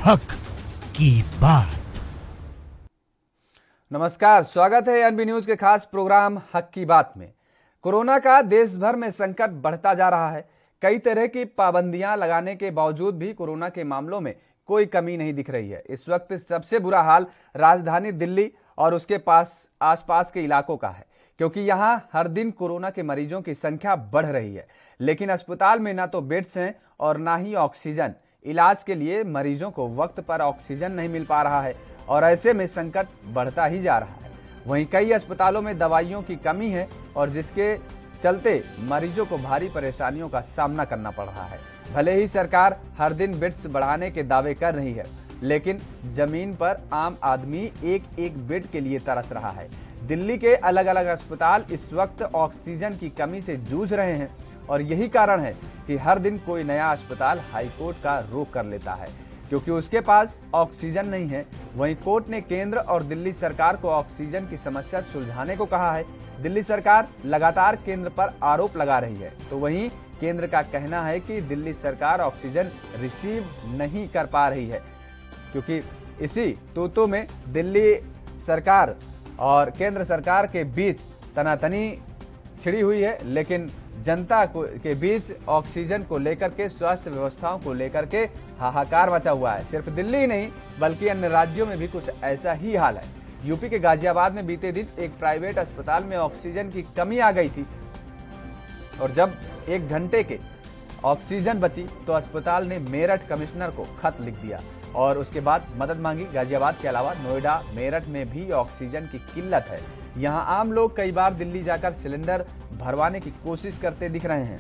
हक की बात। नमस्कार, स्वागत है एनबी न्यूज के खास प्रोग्राम हक की बात में। कोरोना का देश भर में संकट बढ़ता जा रहा है। कई तरह की पाबंदियां लगाने के बावजूद भी कोरोना के मामलों में कोई कमी नहीं दिख रही है। इस वक्त सबसे बुरा हाल राजधानी दिल्ली और उसके आसपास के इलाकों का है, क्योंकि यहां हर दिन कोरोना के मरीजों की संख्या बढ़ रही है, लेकिन अस्पताल में ना तो बेड्स हैं और ना ही ऑक्सीजन। इलाज के लिए मरीजों को वक्त पर ऑक्सीजन नहीं मिल पा रहा है और ऐसे में संकट बढ़ता ही जा रहा है। वहीं कई अस्पतालों में दवाइयों की कमी है और जिसके चलते मरीजों को भारी परेशानियों का सामना करना पड़ रहा है। भले ही सरकार हर दिन बेड्स बढ़ाने के दावे कर रही है, लेकिन जमीन पर आम आदमी एक एक बेड के लिए तरस रहा है। दिल्ली के अलग अलग अस्पताल इस वक्त ऑक्सीजन की कमी से जूझ रहे हैं और यही कारण है कि हर दिन कोई नया अस्पताल हाईकोर्ट का रुख कर लेता है, क्योंकि उसके पास ऑक्सीजन नहीं है। वहीं कोर्ट ने केंद्र और दिल्ली सरकार को ऑक्सीजन की समस्या सुलझाने को कहा है। दिल्ली सरकार लगातार केंद्र पर आरोप लगा रही है, तो वहीं केंद्र का कहना है कि दिल्ली सरकार ऑक्सीजन रिसीव नहीं कर पा रही है, क्योंकि इसी तूतू में दिल्ली सरकार और केंद्र सरकार के बीच तनातनी छिड़ी हुई है। लेकिन जनता के बीच ऑक्सीजन को लेकर के, स्वास्थ्य व्यवस्थाओं को लेकर के हाहाकार मचा हुआ है। सिर्फ दिल्ली ही नहीं बल्कि अन्य राज्यों में भी कुछ ऐसा ही हाल है। यूपी के गाजियाबाद में बीते दिन एक प्राइवेट अस्पताल में ऑक्सीजन की कमी आ गई थी और जब 1 घंटे के ऑक्सीजन बची तो अस्पताल ने मेरठ कमिश्नर को खत लिख दिया और उसके बाद मदद मांगी। गाजियाबाद के अलावा नोएडा, मेरठ में भी ऑक्सीजन की किल्लत है। यहाँ आम लोग कई बार दिल्ली जाकर सिलेंडर भरवाने की कोशिश करते दिख रहे हैं।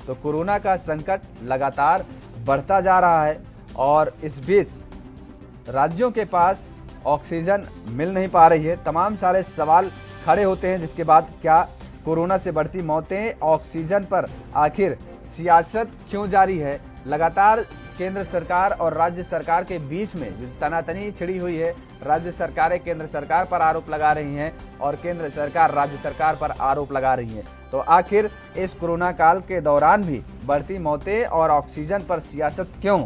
तो कोरोना का संकट लगातार बढ़ता जा रहा है और इस बीच राज्यों के पास ऑक्सीजन मिल नहीं पा रही है। तमाम सारे सवाल खड़े होते हैं, जिसके बाद क्या कोरोना से बढ़ती मौतें, ऑक्सीजन पर आखिर सियासत क्यों जारी है? लगातार केंद्र सरकार और राज्य सरकार के बीच में जो तनातनी छिड़ी हुई है, राज्य सरकारें केंद्र सरकार पर आरोप लगा रही हैं और केंद्र सरकार राज्य सरकार पर आरोप लगा रही है। तो आखिर इस कोरोना काल के दौरान भी बढ़ती मौतें और ऑक्सीजन पर सियासत क्यों?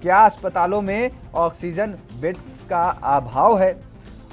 क्या अस्पतालों में ऑक्सीजन बेड्स का अभाव है?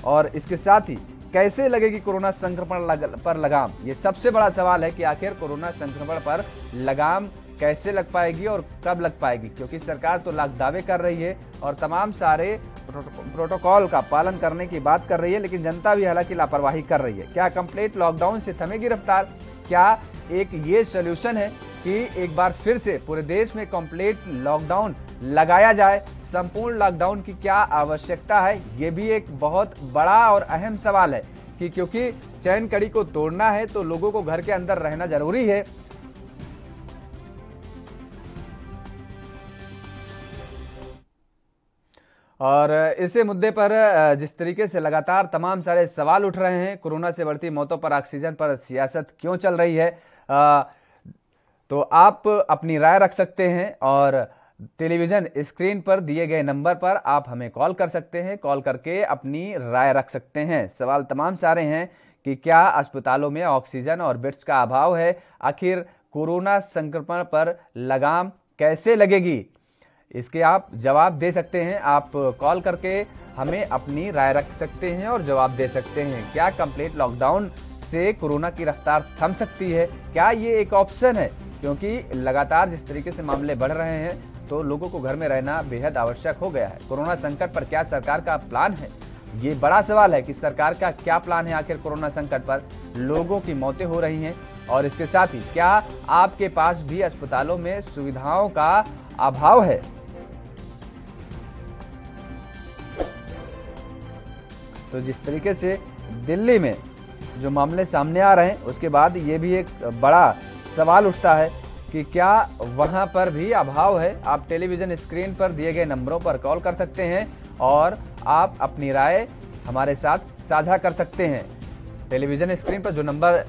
और इसके साथ ही कैसे लगेगी कोरोना संक्रमण पर लगाम? ये सबसे बड़ा सवाल है कि आखिर कोरोना संक्रमण पर लगाम कैसे लग पाएगी और कब लग पाएगी, क्योंकि सरकार तो लाख दावे कर रही है और तमाम सारे प्रोटोकॉल का पालन करने की बात कर रही है, लेकिन जनता भी हालांकि लापरवाही कर रही है। क्या कंप्लीट लॉकडाउन से थमेगी रफ्तार? क्या एक ये सोल्यूशन है कि एक बार फिर से पूरे देश में कंप्लीट लॉकडाउन लगाया जाए? संपूर्ण लॉकडाउन की क्या आवश्यकता है? ये भी एक बहुत बड़ा और अहम सवाल है कि क्योंकि चैन कड़ी को तोड़ना है तो लोगों को घर के अंदर रहना जरूरी है। और इसी मुद्दे पर जिस तरीके से लगातार तमाम सारे सवाल उठ रहे हैं, कोरोना से बढ़ती मौतों पर, ऑक्सीजन पर सियासत क्यों चल रही है, तो आप अपनी राय रख सकते हैं और टेलीविजन स्क्रीन पर दिए गए नंबर पर आप हमें कॉल कर सकते हैं। कॉल करके अपनी राय रख सकते हैं। सवाल तमाम सारे हैं कि क्या अस्पतालों में ऑक्सीजन और बेड्स का अभाव है? आखिर कोरोना संक्रमण पर लगाम कैसे लगेगी? इसके आप जवाब दे सकते हैं। आप कॉल करके हमें अपनी राय रख सकते हैं और जवाब दे सकते हैं। क्या कंप्लीट लॉकडाउन से कोरोना की रफ्तार थम सकती है? क्या ये एक ऑप्शन है? क्योंकि लगातार जिस तरीके से मामले बढ़ रहे हैं तो लोगों को घर में रहना बेहद आवश्यक हो गया है। कोरोना संकट पर क्या सरकार का प्लान है? ये बड़ा सवाल है कि सरकार का क्या प्लान है आखिर कोरोना संकट पर। लोगों की मौतें हो रही हैं और इसके साथ ही क्या आपके पास भी अस्पतालों में सुविधाओं का अभाव है? तो जिस तरीके से दिल्ली में जो मामले सामने आ रहे हैं, उसके बाद ये भी एक बड़ा सवाल उठता है कि क्या वहां पर भी अभाव है? आप टेलीविजन स्क्रीन पर दिए गए नंबरों पर कॉल कर सकते हैं और आप अपनी राय हमारे साथ साझा कर सकते हैं। टेलीविजन स्क्रीन पर जो नंबर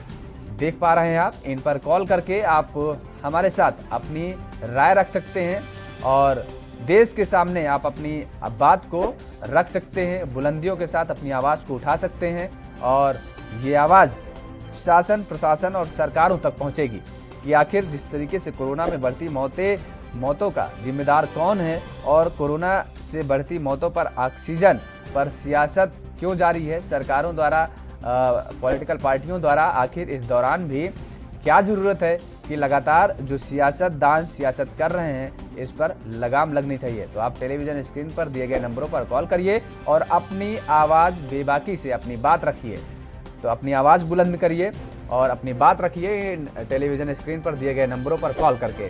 देख पा रहे हैं आप, इन पर कॉल करके आप हमारे साथ अपनी राय रख सकते हैं और देश के सामने आप अपनी बात को रख सकते हैं। बुलंदियों के साथ अपनी आवाज़ को उठा सकते हैं और ये आवाज़ शासन, प्रशासन और सरकारों तक पहुंचेगी कि आखिर जिस तरीके से कोरोना में बढ़ती मौतों का जिम्मेदार कौन है और कोरोना से बढ़ती मौतों पर ऑक्सीजन पर सियासत क्यों जारी है? सरकारों द्वारा, पॉलिटिकल पार्टियों द्वारा आखिर इस दौरान भी क्या जरूरत है कि लगातार जो सियासत कर रहे हैं इस पर लगाम लगनी चाहिए? तो आप टेलीविजन स्क्रीन पर दिए गए नंबरों पर कॉल करिए और अपनी आवाज़ बेबाकी से अपनी बात रखिए। तो अपनी आवाज़ बुलंद करिए और अपनी बात रखिए टेलीविजन स्क्रीन पर दिए गए नंबरों पर कॉल करके।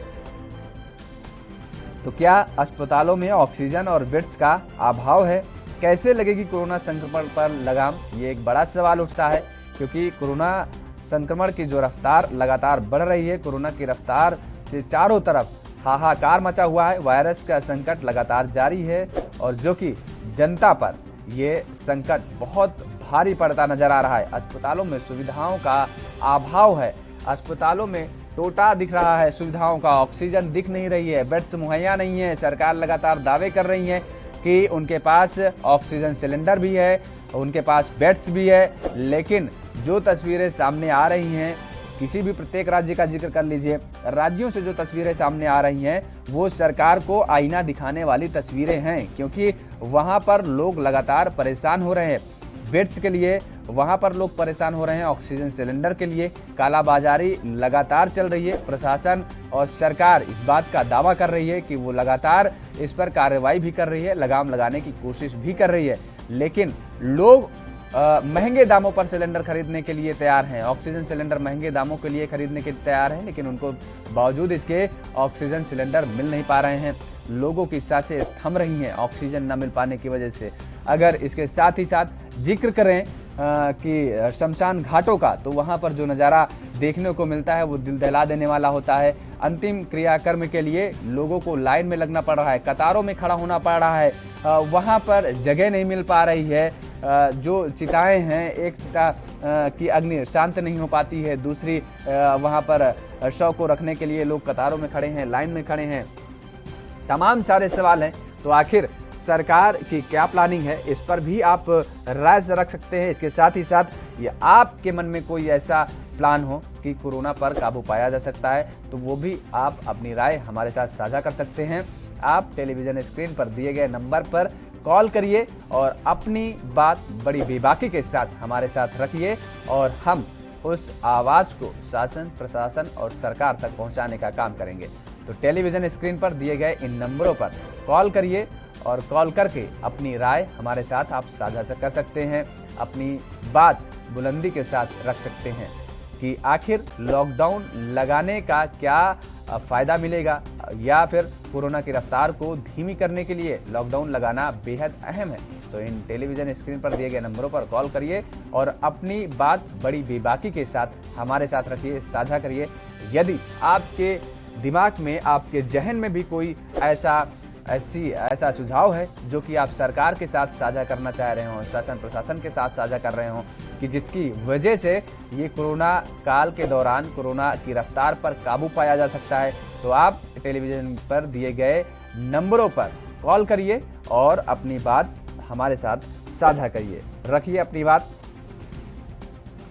तो क्या अस्पतालों में ऑक्सीजन और बेड्स का अभाव है? कैसे लगेगी कोरोना संक्रमण पर लगाम? ये एक बड़ा सवाल उठता है, क्योंकि कोरोना संक्रमण की जो रफ्तार लगातार बढ़ रही है, कोरोना की रफ्तार से चारों तरफ हाहाकार मचा हुआ है। वायरस का संकट लगातार जारी है और जो कि जनता पर ये संकट बहुत भारी पड़ता नजर आ रहा है। अस्पतालों में सुविधाओं का अभाव है, अस्पतालों में टोटा दिख रहा है सुविधाओं का, ऑक्सीजन दिख नहीं रही है, बेड्स मुहैया नहीं है। सरकार लगातार दावे कर रही है कि उनके पास ऑक्सीजन सिलेंडर भी है, उनके पास बेड्स भी है, लेकिन जो तस्वीरें सामने आ रही हैं, किसी भी प्रत्येक राज्य का जिक्र कर लीजिए, राज्यों से जो तस्वीरें सामने आ रही हैं वो सरकार को आईना दिखाने वाली तस्वीरें हैं, क्योंकि वहां पर लोग लगातार परेशान हो रहे हैं बेड्स के लिए, वहां पर लोग परेशान हो रहे हैं ऑक्सीजन सिलेंडर के लिए। कालाबाजारी लगातार चल रही है। प्रशासन और सरकार इस बात का दावा कर रही है कि वो लगातार इस पर कार्रवाई भी कर रही है, लगाम लगाने की कोशिश भी कर रही है, लेकिन लोग महंगे दामों पर सिलेंडर खरीदने के लिए तैयार हैं। ऑक्सीजन सिलेंडर महंगे दामों के लिए खरीदने के तैयार हैं, लेकिन उनको बावजूद इसके ऑक्सीजन सिलेंडर मिल नहीं पा रहे हैं। लोगों की सांसें थम रही हैं ऑक्सीजन न मिल पाने की वजह से। अगर इसके साथ ही साथ जिक्र करें कि शमशान घाटों का, तो वहां पर जो नज़ारा देखने को मिलता है वो दिल दहला देने वाला होता है। अंतिम क्रियाकर्म के लिए लोगों को लाइन में लगना पड़ रहा है, कतारों में खड़ा होना पड़ रहा है, वहां पर जगह नहीं मिल पा रही है। जो चिताएं हैं, एक चिता की अग्नि शांत नहीं हो पाती है, दूसरी वहां पर शव को रखने के लिए लोग कतारों में खड़े हैं, लाइन में खड़े हैं। तमाम सारे सवाल हैं। तो आखिर सरकार की क्या प्लानिंग है, इस पर भी आप राय रख सकते हैं। इसके साथ ही साथ ये आपके मन में कोई ऐसा प्लान हो कि कोरोना पर काबू पाया जा सकता है, तो वो भी आप अपनी राय हमारे साथ साझा कर सकते हैं। आप टेलीविजन स्क्रीन पर दिए गए नंबर पर कॉल करिए और अपनी बात बड़ी बेबाकी के साथ हमारे साथ रखिए और हम उस आवाज़ को शासन, प्रशासन और सरकार तक पहुंचाने का काम करेंगे। तो टेलीविजन स्क्रीन पर दिए गए इन नंबरों पर कॉल करिए और कॉल करके अपनी राय हमारे साथ आप साझा कर सकते हैं, अपनी बात बुलंदी के साथ रख सकते हैं कि आखिर लॉकडाउन लगाने का क्या फ़ायदा मिलेगा, या फिर कोरोना की रफ्तार को धीमी करने के लिए लॉकडाउन लगाना बेहद अहम है। तो इन टेलीविजन स्क्रीन पर दिए गए नंबरों पर कॉल करिए और अपनी बात बड़ी बेबाकी के साथ हमारे साथ रखिए, साझा करिए। यदि आपके दिमाग में, आपके जहन में भी कोई ऐसा सुझाव है जो कि आप सरकार के साथ साझा करना चाह रहे हों, शासन प्रशासन के साथ साझा कर रहे हों, कि जिसकी वजह से ये कोरोना काल के दौरान कोरोना की रफ्तार पर काबू पाया जा सकता है, तो आप टेलीविजन पर दिए गए नंबरों पर कॉल करिए और अपनी बात हमारे साथ साझा करिए, रखिए अपनी बात।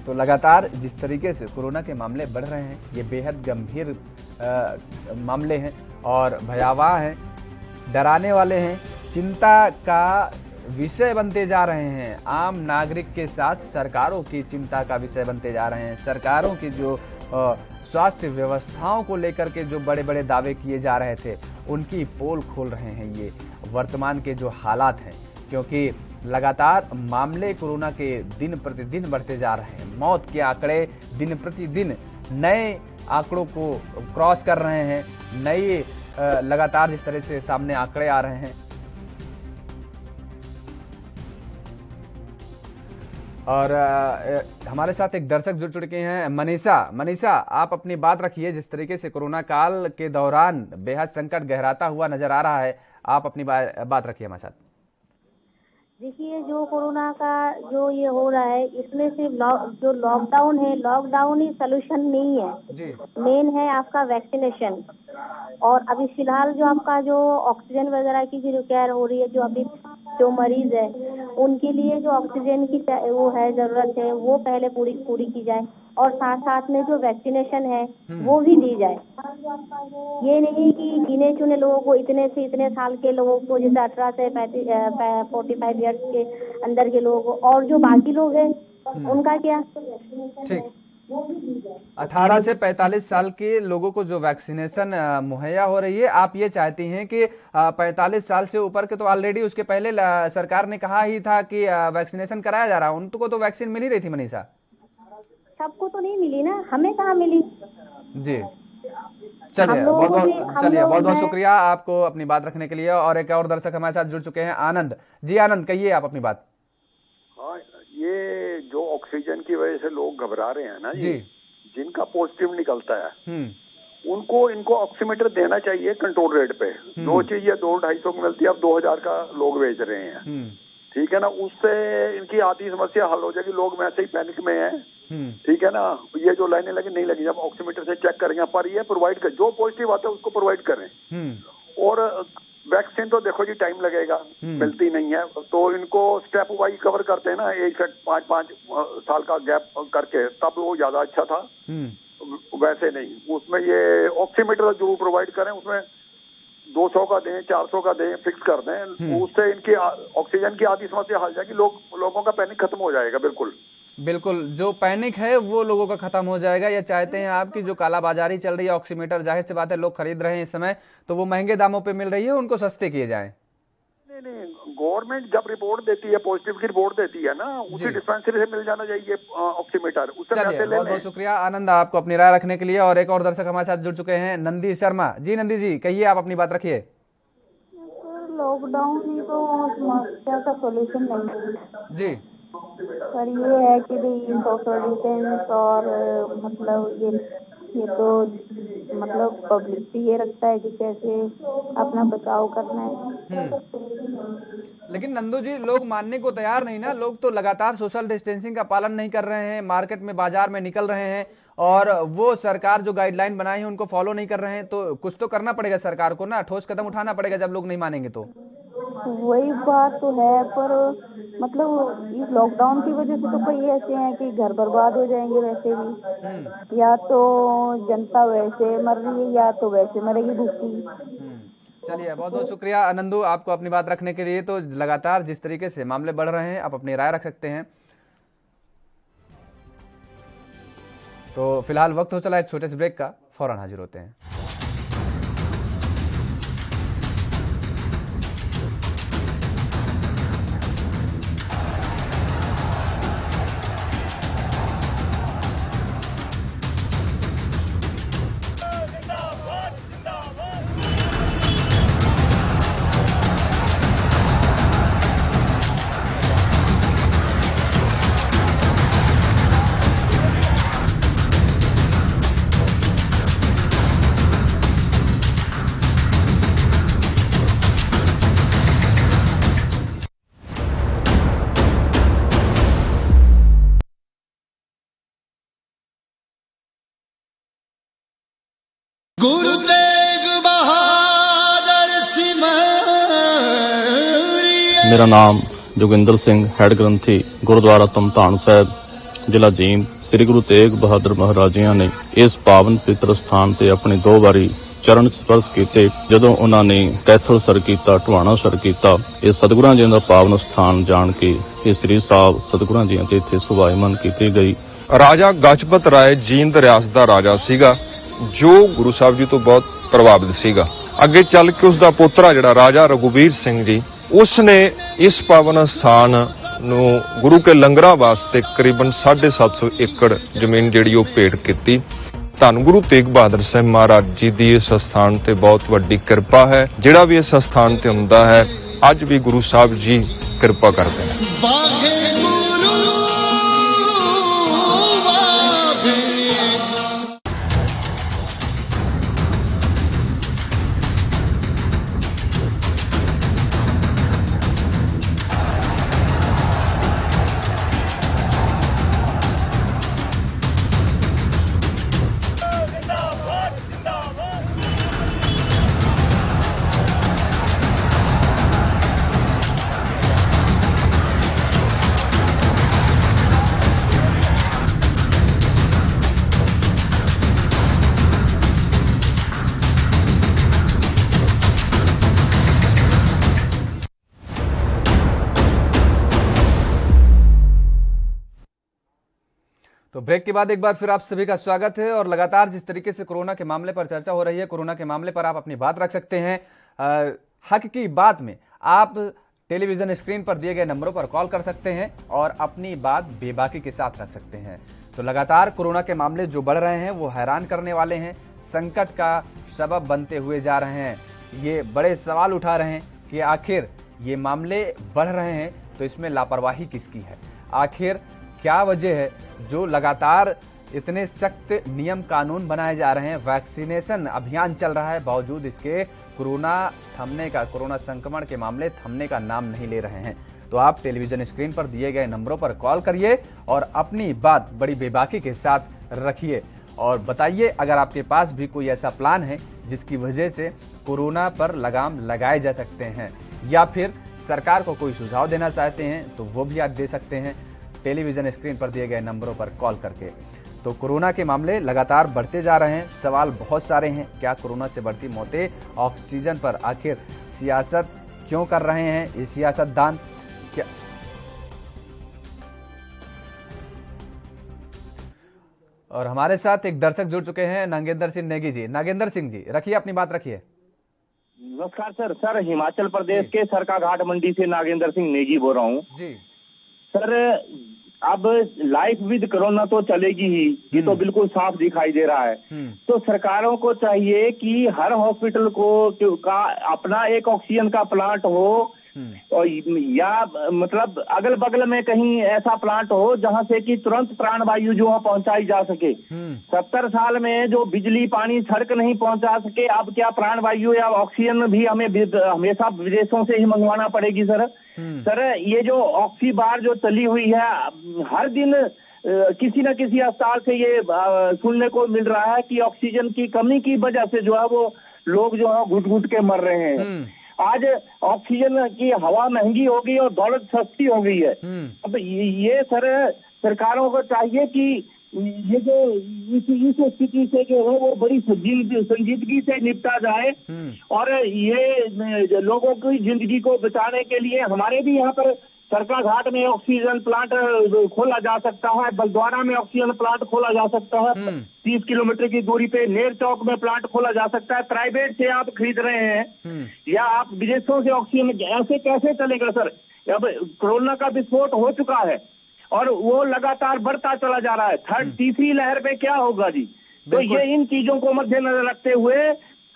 तो लगातार जिस तरीके से कोरोना के मामले बढ़ रहे हैं, ये बेहद गंभीर मामले हैं और भयावह हैं, डराने वाले हैं, चिंता का विषय बनते जा रहे हैं। आम नागरिक के साथ सरकारों की चिंता का विषय बनते जा रहे हैं। सरकारों की जो स्वास्थ्य व्यवस्थाओं को लेकर के जो बड़े बड़े दावे किए जा रहे थे, उनकी पोल खोल रहे हैं ये वर्तमान के जो हालात हैं, क्योंकि लगातार मामले कोरोना के दिन प्रतिदिन बढ़ते जा रहे हैं। मौत के आंकड़े दिन प्रतिदिन नए आंकड़ों को क्रॉस कर रहे हैं, नए लगातार जिस तरह से सामने आंकड़े आ रहे हैं। और हमारे साथ एक दर्शक जुड़ चुके हैं, मनीषा, आप अपनी बात रखिए। जिस तरीके से कोरोना काल के दौरान बेहद संकट गहराता हुआ नजर आ रहा है, आप अपनी बात रखिए हमारे साथ। देखिए, जो कोरोना का जो ये हो रहा है, इसमें सिर्फ जो लॉकडाउन है, लॉकडाउन ही सोल्यूशन नहीं है जी। मेन है आपका वैक्सीनेशन। और अभी फिलहाल जो आपका जो ऑक्सीजन वगैरह की जो केयर हो रही है, जो अभी जो मरीज है उनके लिए जो ऑक्सीजन की वो है जरूरत है, वो पहले पूरी की जाए। और साथ साथ में जो वैक्सीनेशन है वो भी दी जाए। ये नहीं कि गिने चुने लोगों को, इतने से इतने साल के लोगों को, जैसे 18 से 45 ईयर्स के अंदर के लोगों को, और जो बाकी लोग हैं उनका क्या? ठीक, 18 से 45 साल के लोगों को जो वैक्सीनेशन मुहैया हो रही है, आप ये चाहती हैं कि 45 साल से ऊपर के तो ऑलरेडी उसके पहले सरकार ने कहा ही था कि वैक्सीनेशन कराया जा रहा है, उनको तो वैक्सीन मिल ही रही थी मनीषा। सबको तो नहीं मिली ना, हमें कहाँ मिली? जी, चलिए बहुत बहुत शुक्रिया आपको अपनी बात रखने के लिए। और एक और दर्शक हमारे साथ जुड़ चुके हैं, आनंद जी। आनंद, कहिए आप अपनी बात। हाँ, ये जो ऑक्सीजन की वजह से लोग घबरा रहे हैं ना जी, जिनका पॉजिटिव निकलता है इनको ऑक्सीमीटर देना चाहिए कंट्रोल रेट पे। जो चीज ये 200-250 की मिलती है, अब 2000 का लोग बेच रहे हैं, ठीक है ना। उससे इनकी आधी समस्या हल हो जाएगी। लोग वैसे ही पैनिक में हैं, ठीक है ना। ये जो लाइनें लगी नहीं लगी, जब ऑक्सीमीटर से चेक करेंगे, पर ये प्रोवाइड कर, जो पॉजिटिव आता है उसको प्रोवाइड करें। और वैक्सीन तो देखो जी टाइम लगेगा, मिलती नहीं है, तो इनको स्टेप वाइज कवर करते हैं ना, 1 से 5 साल का गैप करके, तब वो ज्यादा अच्छा था। वैसे नहीं, उसमें ये ऑक्सीमीटर जो प्रोवाइड करें, उसमें 200 का दें, 400 का दें, फिक्स कर दें। उससे इनकी ऑक्सीजन की आधी समस्या हल जाएगी। लोगों का पैनिक खत्म हो जाएगा। बिल्कुल, जो पैनिक है वो लोगों का खत्म हो जाएगा। ये चाहते हैं आप कि जो कालाबाजारी चल रही है ऑक्सीमीटर, जाहिर सी बात है लोग खरीद रहे हैं इस समय, तो वो महंगे दामों पे मिल रही है, उनको सस्ते किए जाएं। नहीं, गवर्नमेंट जब रिपोर्ट देती है, पॉजिटिव की रिपोर्ट देती है ना, उसी डिस्पेंसरी से मिल जाना चाहिए ऑक्सीमीटर। चलिए, बहुत बहुत शुक्रिया आनंद आपको अपनी राय रखने के लिए। और एक और दर्शक हमारे साथ जुड़ चुके हैं, नंदी शर्मा जी। नंदी जी, कहिए आप अपनी बात रखिए। लॉकडाउन ही तो समस्या का सोल्यूशन नहीं है जी, पर ये है कि भाई सोशल डिस्टेंस और मतलब ये तो मतलब पब्लिक ये रखता है कि कैसे अपना बचाव करना है। लेकिन नंदू जी, लोग मानने को तैयार नहीं ना। लोग तो लगातार सोशल डिस्टेंसिंग का पालन नहीं कर रहे हैं, मार्केट में बाजार में निकल रहे हैं और वो सरकार जो गाइडलाइन बनाई है उनको फॉलो नहीं कर रहे हैं। तो कुछ तो करना पड़ेगा सरकार को ना, ठोस कदम उठाना पड़ेगा जब लोग नहीं मानेंगे तो। वही बात तो है, पर मतलब इस लॉकडाउन की वजह से तो कई ऐसे हैं कि घर बर्बाद हो जाएंगे वैसे भी, या तो जनता वैसे मर रही है या तो वैसे मरेगी भूखी। चलिए, बहुत बहुत शुक्रिया नंदू आपको अपनी बात रखने के लिए। तो लगातार जिस तरीके से मामले बढ़ रहे हैं, आप अपनी राय रख सकते हैं। तो फिलहाल वक्त हो चला एक छोटे से ब्रेक का, फौरन हाजिर होते हैं। गुरु तेग बहादुर मेरा नाम जोगिंदर सिंह, हेड ग्रंथी गुरुद्वारा तमतान साहब, ਜ਼ਿਲ੍ਹਾ ਜੀਂਦ। ਸ੍ਰੀ ਗੁਰੂ ਤੇਗ ਬਹਾਦਰ ਮਹਾਰਾਜ ਜੀ ਨੇ ਇਸ ਪਾਵਨ ਪਵਿੱਤਰ ਸਥਾਨ ਤੇ ਆਪਣੇ 2 ਵਾਰੀ ਚਰਨ ਸਪਰਸ਼ ਕੀਤੇ। ਜਦੋਂ ਉਹਨਾਂ ਨੇ ਕੈਥਲ ਸਰ ਕੀਤਾ, ਢਵਾਣਾ ਸਰ ਕੀਤਾ, ਇਹ ਸਤਿਗੁਰਾਂ ਜੀ ਦਾ ਪਾਵਨ ਸਥਾਨ ਜਾਣ ਕੇ ਇਹ ਸ੍ਰੀ ਸਾਹਿਬ ਸਤਿਗੁਰਾਂ ਜੀ ਤੇ ਇੱਥੇ ਸੁਭਾਇਮਾਨ ਕੀਤੀ ਗਈ। ਰਾਜਾ ਗਜਪਤ ਰਾਏ ਜੀਂਦ ਰਿਆਸਤ ਦਾ ਰਾਜਾ ਸੀਗਾ, ਜੋ ਗੁਰੂ ਸਾਹਿਬ ਜੀ ਤੋਂ ਬਹੁਤ ਪ੍ਰਭਾਵਿਤ ਸੀਗਾ। ਅੱਗੇ ਚੱਲ ਕੇ ਉਸ ਦਾ ਪੋਤਰਾ ਜਿਹੜਾ ਰਾਜਾ ਰਘੁਵੀਰ ਸਿੰਘ ਜੀ, ਉਸ ਨੇ ਇਸ ਪਾਵਨ ਸਥਾਨ ਨੂੰ ਗੁਰੂ ਕੇ ਲੰਗਰਾਂ ਵਾਸਤੇ ਕਰੀਬਨ 750 ਏਕੜ ਜ਼ਮੀਨ ਜਿਹੜੀ ਉਹ ਭੇਟ ਕੀਤੀ। ਧੰਨ ਗੁਰੂ ਤੇਗ ਬਹਾਦਰ ਸਾਹਿਬ ਮਹਾਰਾਜ ਜੀ ਦੀ ਇਸ ਸਥਾਨ ਤੇ ਬਹੁਤ ਵੱਡੀ ਕਿਰਪਾ ਹੈ। ਜਿਹੜਾ ਵੀ ਇਸ ਸਥਾਨ ਤੇ ਹੁੰਦਾ ਹੈ, ਅੱਜ ਵੀ ਗੁਰੂ ਸਾਹਿਬ ਜੀ ਕਿਰਪਾ ਕਰਦੇ ਨੇ। तो ब्रेक के बाद एक बार फिर आप सभी का स्वागत है। और लगातार जिस तरीके से कोरोना के मामले पर चर्चा हो रही है, कोरोना के मामले पर आप अपनी बात रख सकते हैं। हक की बात में आप टेलीविजन स्क्रीन पर दिए गए नंबरों पर कॉल कर सकते हैं और अपनी बात बेबाकी के साथ रख सकते हैं। तो लगातार कोरोना के मामले जो बढ़ रहे हैं वो हैरान करने वाले हैं, संकट का सबब बनते हुए जा रहे हैं। ये बड़े सवाल उठा रहे हैं कि आखिर ये मामले बढ़ रहे हैं तो इसमें लापरवाही किसकी है, आखिर क्या वजह है जो लगातार इतने सख्त नियम कानून बनाए जा रहे हैं, वैक्सीनेशन अभियान चल रहा है, बावजूद इसके कोरोना संक्रमण के मामले थमने का नाम नहीं ले रहे हैं। तो आप टेलीविजन स्क्रीन पर दिए गए नंबरों पर कॉल करिए और अपनी बात बड़ी बेबाकी के साथ रखिए और बताइए अगर आपके पास भी कोई ऐसा प्लान है जिसकी वजह से कोरोना पर लगाम लगाए जा सकते हैं, या फिर सरकार को कोई सुझाव देना चाहते हैं तो वो भी आप दे सकते हैं टेलीविजन स्क्रीन पर दिए गए नंबरों पर कॉल करके। तो कोरोना के मामले लगातार बढ़ते जा रहे हैं, सवाल बहुत सारे हैं। क्या कोरोना से बढ़ती मौतें ऑक्सीजन पर आखिर सियासत क्यों कर रहे हैं ये सियासतदान? क्या और हमारे साथ एक दर्शक जुड़ चुके हैं, नागेंद्र सिंह नेगी जी। नागेंद्र सिंह जी, रखिए अपनी बात रखिए। नमस्कार सर। सर हिमाचल प्रदेश के सरकाघाट मंडी से नागेंद्र सिंह नेगी बोल रहा हूँ जी। सर अब लाइफ विद कोरोना तो चलेगी ही, ये तो बिल्कुल साफ दिखाई दे रहा है। तो सरकारों को चाहिए कि हर हॉस्पिटल को का अपना एक ऑक्सीजन का प्लांट हो, और या मतलब अगल बगल में कहीं ऐसा प्लांट हो जहां से कि तुरंत प्राणवायु जो है पहुंचाई जा सके। 70 साल में जो बिजली पानी सड़क नहीं पहुंचा सके, अब क्या प्राणवायु या ऑक्सीजन भी हमें हमेशा विदेशों से ही मंगवाना पड़ेगी सर? सर ये जो ऑक्सी बार जो चली हुई है, हर दिन किसी न किसी अस्पताल से ये सुनने को मिल रहा है कि ऑक्सीजन की कमी की वजह से जो है वो लोग जो है घुट घुट के मर रहे हैं। आज ऑक्सीजन की हवा महंगी हो गई और दौलत सस्ती हो गई है। अब ये सर सरकारों को चाहिए कि ये जो इस स्थिति से जो है वो बड़ी संजीदगी से निपटा जाए, और ये लोगों की जिंदगी को बचाने के लिए हमारे भी यहाँ पर सरकाघाट में ऑक्सीजन प्लांट खोला जा सकता है, बलद्वारा में ऑक्सीजन प्लांट खोला जा सकता है, 30 किलोमीटर की दूरी पे नेर चौक में प्लांट खोला जा सकता है। प्राइवेट से आप खरीद रहे हैं या आप विदेशों से ऑक्सीजन, ऐसे कैसे चलेगा सर? अब कोरोना का विस्फोट हो चुका है और वो लगातार बढ़ता चला जा रहा है। तीसरी लहर पे क्या होगा जी? तो ये इन चीजों को मद्देनजर रखते हुए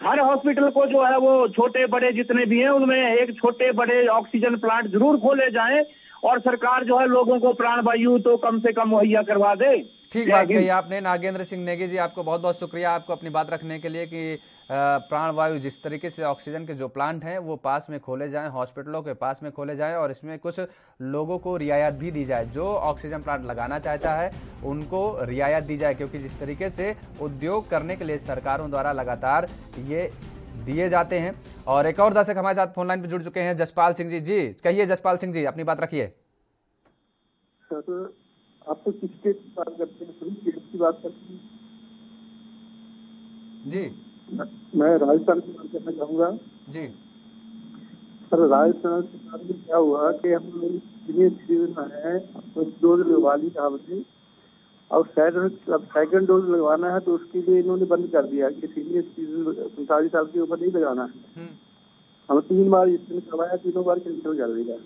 हर हॉस्पिटल को जो है वो छोटे बड़े जितने भी हैं उनमें एक छोटे बड़े ऑक्सीजन प्लांट जरूर खोले जाएं, और सरकार जो है लोगों को प्राणवायु तो कम से कम मुहैया करवा दे। ठीक बात कही आपने नागेंद्र सिंह नेगी जी, आपको बहुत बहुत शुक्रिया आपको अपनी बात रखने के लिए कि प्राणवायु जिस तरीके से ऑक्सीजन के जो प्लांट हैं वो पास में खोले जाएं, हॉस्पिटलों के पास में खोले जाएं, और इसमें कुछ लोगों को रियायत भी दी जाए। जो ऑक्सीजन प्लांट लगाना चाहता है उनको रियायत दी जाए, क्योंकि जिस तरीके से उद्योग करने के लिए सरकारों द्वारा लगातार ये दिए जाते हैं। और एक और दर्शक हमारे साथ फोन लाइन पर जुड़ चुके हैं, जसपाल सिंह जी। जी कहिए जसपाल सिंह जी, अपनी बात रखिए। सर आप तो किस स्टेट की बात करते हैं? स्टेट की बात करते हैं जी। मैं राजस्थान की बात करना चाहूँगा जी। सर राजस्थान में क्या हुआ कि हम लोग सीनियर सिटीजन है, डोज लगवा ली साहब ने, और सेकंड डोज लगवाना है तो उसके लिए इन्होंने बंद कर दिया कि सीनियर सिटीजन 45 साल के ऊपर नहीं लगाना है। हम 3 बार इसमें करवाया, 3 बार कैंसिल कर दिया।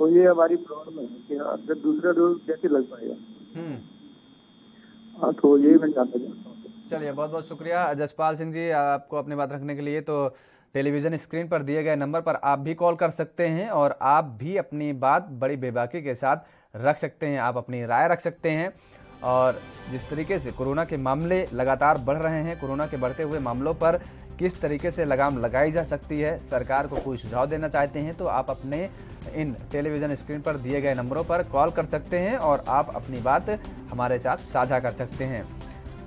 तो ये हमारी प्रॉब्लम है कि अगर दूसरा डोज कैसे लग पाएगा। हाँ तो ये मैं जानना चाहता हूँ। चलिए बहुत बहुत शुक्रिया जसपाल सिंह जी आपको अपनी बात रखने के लिए। तो टेलीविजन स्क्रीन पर दिए गए नंबर पर आप भी कॉल कर सकते हैं और आप भी अपनी बात बड़ी बेबाकी के साथ रख सकते हैं, आप अपनी राय रख सकते हैं। और जिस तरीके से कोरोना के मामले लगातार बढ़ रहे हैं, कोरोना के बढ़ते हुए मामलों पर किस तरीके से लगाम लगाई जा सकती है, सरकार को कोई सुझाव देना चाहते हैं तो आप अपने इन टेलीविजन स्क्रीन पर दिए गए नंबरों पर कॉल कर सकते हैं और आप अपनी बात हमारे साथ साझा कर सकते हैं।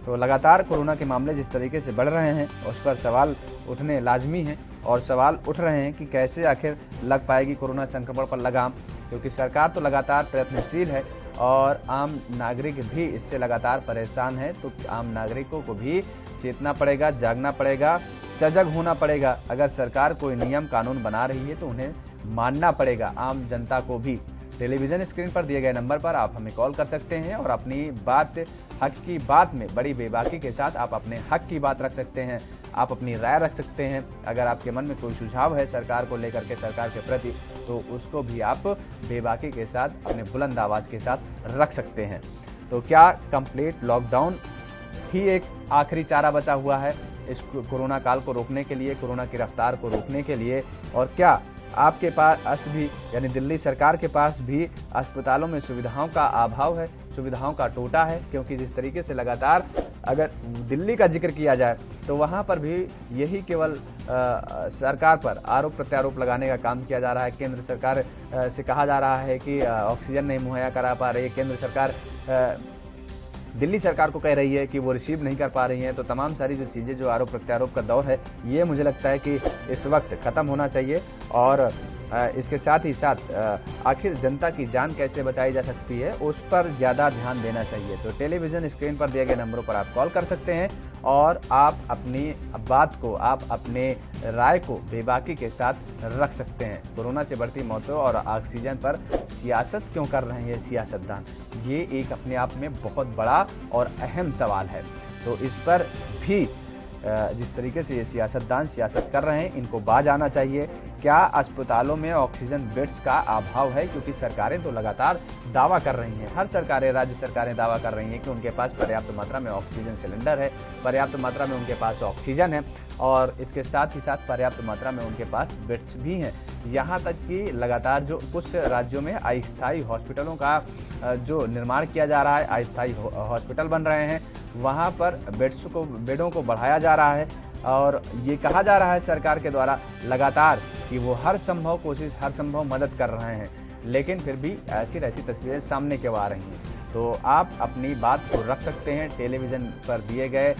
तो लगातार कोरोना के मामले जिस तरीके से बढ़ रहे हैं उस पर सवाल उठने लाजमी हैं, और सवाल उठ रहे हैं कि कैसे आखिर लग पाएगी कोरोना संक्रमण पर लगाम, क्योंकि सरकार तो लगातार प्रयत्नशील है और आम नागरिक भी इससे लगातार परेशान है। तो आम नागरिकों को भी चेतना पड़ेगा, जागना पड़ेगा, सजग होना पड़ेगा। अगर सरकार कोई नियम कानून बना रही है तो उन्हें मानना पड़ेगा आम जनता को भी। टेलीविजन स्क्रीन पर दिए गए नंबर पर आप हमें कॉल कर सकते हैं और अपनी बात, हक की बात में बड़ी बेबाकी के साथ आप अपने हक की बात रख सकते हैं, आप अपनी राय रख सकते हैं। अगर आपके मन में कोई सुझाव है सरकार को लेकर के, सरकार के प्रति, तो उसको भी आप बेबाकी के साथ अपने बुलंद आवाज़ के साथ रख सकते हैं। तो क्या कंप्लीट लॉकडाउन ही एक आखिरी चारा बचा हुआ है इस कोरोना काल को रोकने के लिए, कोरोना की रफ्तार को रोकने के लिए? और क्या आपके पास भी, यानी दिल्ली सरकार के पास भी अस्पतालों में सुविधाओं का अभाव है, सुविधाओं का टोटा है? क्योंकि जिस तरीके से लगातार अगर दिल्ली का जिक्र किया जाए तो वहाँ पर भी यही केवल सरकार पर आरोप प्रत्यारोप लगाने का काम किया जा रहा है। केंद्र सरकार से कहा जा रहा है कि ऑक्सीजन नहीं मुहैया करा पा रही है, केंद्र सरकार दिल्ली सरकार को कह रही है कि वो रिसीव नहीं कर पा रही हैं। तो तमाम सारी जो चीज़ें, जो आरोप प्रत्यारोप का दौर है, ये मुझे लगता है कि इस वक्त ख़त्म होना चाहिए। और इसके साथ ही साथ आखिर जनता की जान कैसे बचाई जा सकती है उस पर ज़्यादा ध्यान देना चाहिए। तो टेलीविज़न स्क्रीन पर दिए गए नंबरों पर आप कॉल कर सकते हैं और आप अपनी बात को, आप अपने राय को बेबाकी के साथ रख सकते हैं। कोरोना से बढ़ती मौतों और ऑक्सीजन पर सियासत क्यों कर रहे हैं सियासतदान? ये एक अपने आप में बहुत बड़ा और अहम सवाल है। तो इस पर भी जिस तरीके से ये सियासतदान सियासत कर रहे हैं, इनको बाज आना चाहिए। क्या अस्पतालों में ऑक्सीजन बेड्स का अभाव है? क्योंकि सरकारें तो लगातार दावा कर रही हैं, हर सरकारें, राज्य सरकारें दावा कर रही हैं कि उनके पास पर्याप्त मात्रा में ऑक्सीजन सिलेंडर है, पर्याप्त मात्रा में उनके पास ऑक्सीजन है और इसके साथ ही साथ पर्याप्त मात्रा में उनके पास बेड्स भी हैं। यहाँ तक कि लगातार जो कुछ राज्यों में अस्थायी हॉस्पिटलों का जो निर्माण किया जा रहा है, अस्थायी हॉस्पिटल बन रहे हैं, वहाँ पर बेडों को बढ़ाया जा रहा है और ये कहा जा रहा है सरकार के द्वारा लगातार कि वो हर संभव कोशिश, हर संभव मदद कर रहे हैं। लेकिन फिर भी आखिर ऐसी तस्वीरें सामने क्यों आ रही हैं? तो आप अपनी बात को रख सकते हैं टेलीविज़न पर दिए गए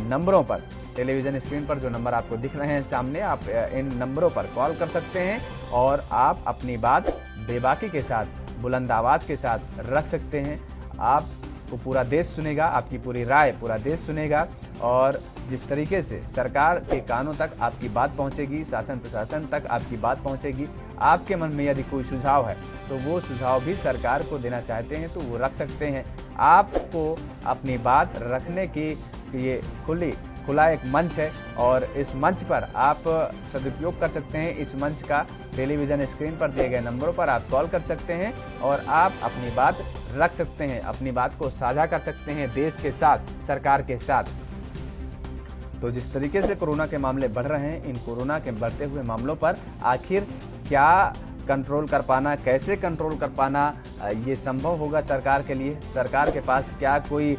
नंबरों पर। टेलीविज़न स्क्रीन पर जो नंबर आपको दिख रहे हैं सामने, आप इन नंबरों पर कॉल कर सकते हैं और आप अपनी बात बेबाकी के साथ, बुलंद आवाज़ के साथ रख सकते हैं। आपको पूरा देश सुनेगा, आपकी पूरी राय पूरा देश सुनेगा और जिस तरीके से सरकार के कानों तक आपकी बात पहुंचेगी, शासन प्रशासन तक आपकी बात पहुंचेगी, आपके मन में यदि कोई सुझाव है तो वो सुझाव भी सरकार को देना चाहते हैं तो वो रख सकते हैं। आपको अपनी बात रखने की ये खुला एक मंच है और इस मंच पर आप सदुपयोग कर सकते हैं। इस मंच का टेलीविज़न स्क्रीन पर दिए गए नंबरों पर आप कॉल कर सकते हैं और आप अपनी बात रख सकते हैं, अपनी बात को साझा कर सकते हैं देश के साथ, सरकार के साथ। तो जिस तरीके से कोरोना के मामले बढ़ रहे हैं, इन कोरोना के बढ़ते हुए मामलों पर आखिर क्या कंट्रोल कर पाना, कैसे कंट्रोल कर पाना ये संभव होगा सरकार के लिए? सरकार के पास क्या कोई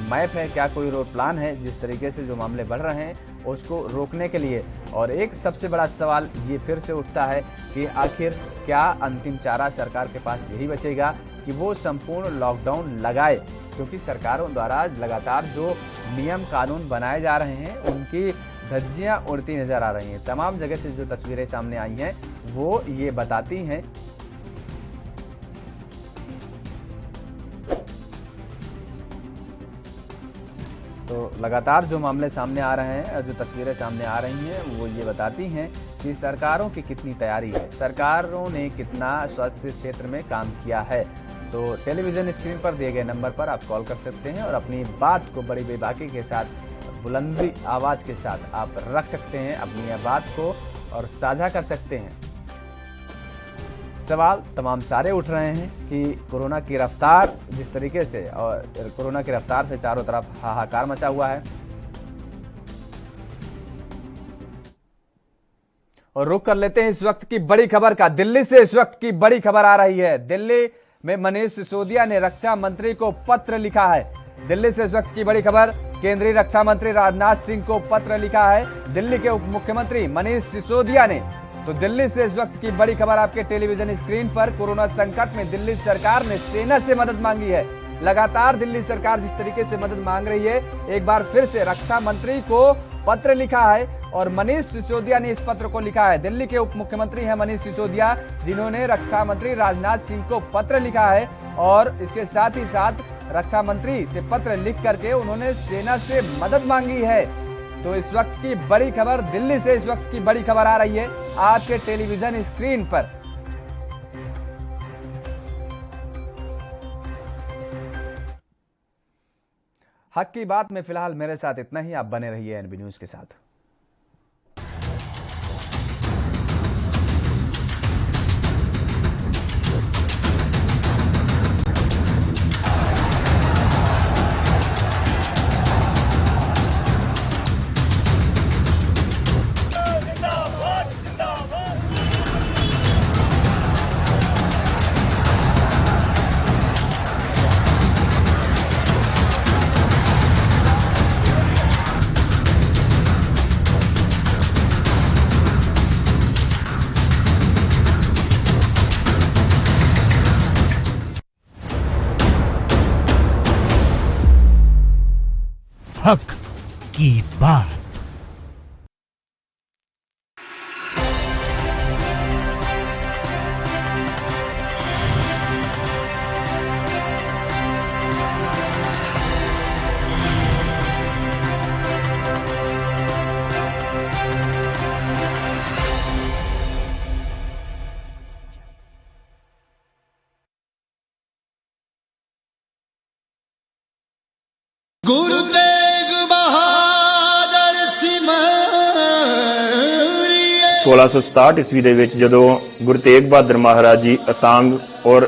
मैप है, क्या कोई रोड प्लान है जिस तरीके से जो मामले बढ़ रहे हैं उसको रोकने के लिए? और एक सबसे बड़ा सवाल ये फिर से उठता है कि आखिर क्या अंतिम चारा सरकार के पास यही बचेगा कि वो संपूर्ण लॉकडाउन लगाए? क्योंकि सरकारों द्वारा लगातार जो नियम कानून बनाए जा रहे हैं उनकी धज्जियां उड़ती नजर आ रही हैं। तमाम जगह से जो तस्वीरें सामने आई हैं वो ये बताती हैं तो लगातार जो मामले सामने आ रहे हैं, जो तस्वीरें सामने आ रही हैं वो ये बताती हैं कि सरकारों की कितनी तैयारी है, सरकारों ने कितना स्वास्थ्य क्षेत्र में काम किया है। तो टेलीविज़न स्क्रीन पर दिए गए नंबर पर आप कॉल कर सकते हैं और अपनी बात को बड़ी बेबाकी के साथ, बुलंदी आवाज़ के साथ आप रख सकते हैं, अपनी बात को और साझा कर सकते हैं। सवाल तमाम सारे उठ रहे हैं कि कोरोना की रफ्तार जिस तरीके से, और कोरोना की रफ्तार से चारों तरफ हाहाकार मचा हुआ है। और रुख कर लेते हैं इस वक्त की बड़ी खबर का। दिल्ली से इस वक्त की बड़ी खबर आ रही है। दिल्ली में मनीष सिसोदिया ने रक्षा मंत्री को पत्र लिखा है। दिल्ली से इस वक्त की बड़ी खबर, केंद्रीय रक्षा मंत्री राजनाथ सिंह को पत्र लिखा है दिल्ली के उप मुख्यमंत्री मनीष सिसोदिया ने। तो दिल्ली से इस वक्त की बड़ी खबर आपके टेलीविजन स्क्रीन पर। कोरोना संकट में दिल्ली सरकार ने सेना से मदद मांगी है। लगातार दिल्ली सरकार जिस तरीके से मदद मांग रही है, एक बार फिर से रक्षा मंत्री को पत्र लिखा है और मनीष सिसोदिया ने इस पत्र को लिखा है। दिल्ली के उप मुख्यमंत्री हैं मनीष सिसोदिया, जिन्होंने रक्षा मंत्री राजनाथ सिंह को पत्र लिखा है और इसके साथ ही साथ रक्षा मंत्री से पत्र लिख करके उन्होंने सेना से मदद मांगी है। तो इस वक्त की बड़ी खबर दिल्ली से, इस वक्त की बड़ी खबर आ रही है आपके टेलीविजन स्क्रीन पर। हक की बात में फिलहाल मेरे साथ इतना ही। आप बने रहिए एनबी न्यूज के साथ। हक की बात। गुरु तेग बहादुर सिमरिए 1667 ਈਸਵੀ ਦੇ ਵਿੱਚ ਜਦੋਂ ਗੁਰੂ ਤੇਗ ਬਹਾਦਰ ਮਹਾਰਾਜ ਜੀ ਅਸਾਮ ਔਰ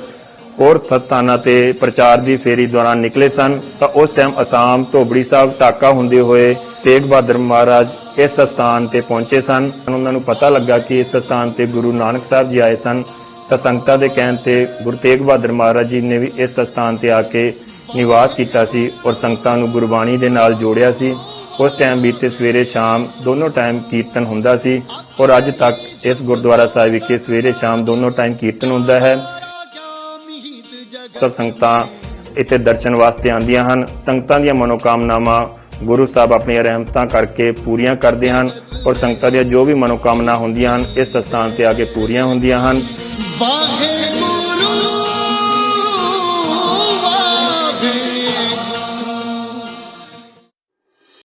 ਹੋਰ ਸਥਾਨਾਂ ਤੇ ਪ੍ਰਚਾਰ ਦੀ ਫੇਰੀ ਦੌਰਾਨ ਨਿਕਲੇ ਸਨ ਤਾਂ ਉਸ ਟਾਈਮ ਅਸਾਮ ਧੋਬੜੀ ਸਾਹਿਬ ਟਾਕਾ ਹੁੰਦੇ ਹੋਏ ਤੇਗ ਬਹਾਦਰ ਮਹਾਰਾਜ ਇਸ ਸਥਾਨ ਤੇ ਪਹੁੰਚੇ ਸਨ। ਉਹਨਾਂ ਨੂੰ ਪਤਾ ਲੱਗਾ ਕਿ ਇਸ ਸਥਾਨ ਤੇ ਗੁਰੂ ਨਾਨਕ ਸਾਹਿਬ ਜੀ ਆਏ ਸਨ ਤਾਂ ਸੰਗਤਾਂ ਦੇ ਕਹਿਣ ਤੇ ਗੁਰੂ ਤੇਗ ਬਹਾਦਰ ਮਹਾਰਾਜ ਜੀ ਨੇ ਵੀ ਇਸ ਸਥਾਨ ਤੇ ਆ ਕੇ ਨਿਵਾਸ ਕੀਤਾ ਸੀ ਔਰ ਸੰਗਤਾਂ ਨੂੰ ਗੁਰਬਾਣੀ ਦੇ ਨਾਲ ਜੋੜਿਆ ਸੀ। ਉਸ ਟਾਈਮ ਬੀਤੇ ਸਵੇਰੇ ਸ਼ਾਮ ਦੋਨੋਂ ਟਾਈਮ ਕੀਰਤਨ ਹੁੰਦਾ ਸੀ ਔਰ ਅੱਜ ਤੱਕ ਇਸ ਗੁਰਦੁਆਰਾ ਸਾਹਿਬ ਵਿਖੇ ਸਵੇਰੇ ਸ਼ਾਮ ਦੋਨੋਂ ਟਾਈਮ ਕੀਰਤਨ ਹੁੰਦਾ ਹੈ। ਸਭ ਸੰਗਤਾਂ ਇੱਥੇ ਦਰਸ਼ਨ ਵਾਸਤੇ ਆਉਂਦੀਆਂ ਹਨ। ਸੰਗਤਾਂ ਦੀਆਂ ਮਨੋਕਾਮਨਾਵਾਂ ਗੁਰੂ ਸਾਹਿਬ ਆਪਣੀਆਂ ਰਹਿਮਤਾਂ ਕਰਕੇ ਪੂਰੀਆਂ ਕਰਦੇ ਹਨ ਔਰ ਸੰਗਤਾਂ ਦੀਆਂ ਜੋ ਵੀ ਮਨੋਕਾਮਨਾ ਹੁੰਦੀਆਂ ਹਨ ਇਸ ਸਥਾਨ ਤੇ ਆ ਕੇ ਪੂਰੀਆਂ ਹੁੰਦੀਆਂ ਹਨ।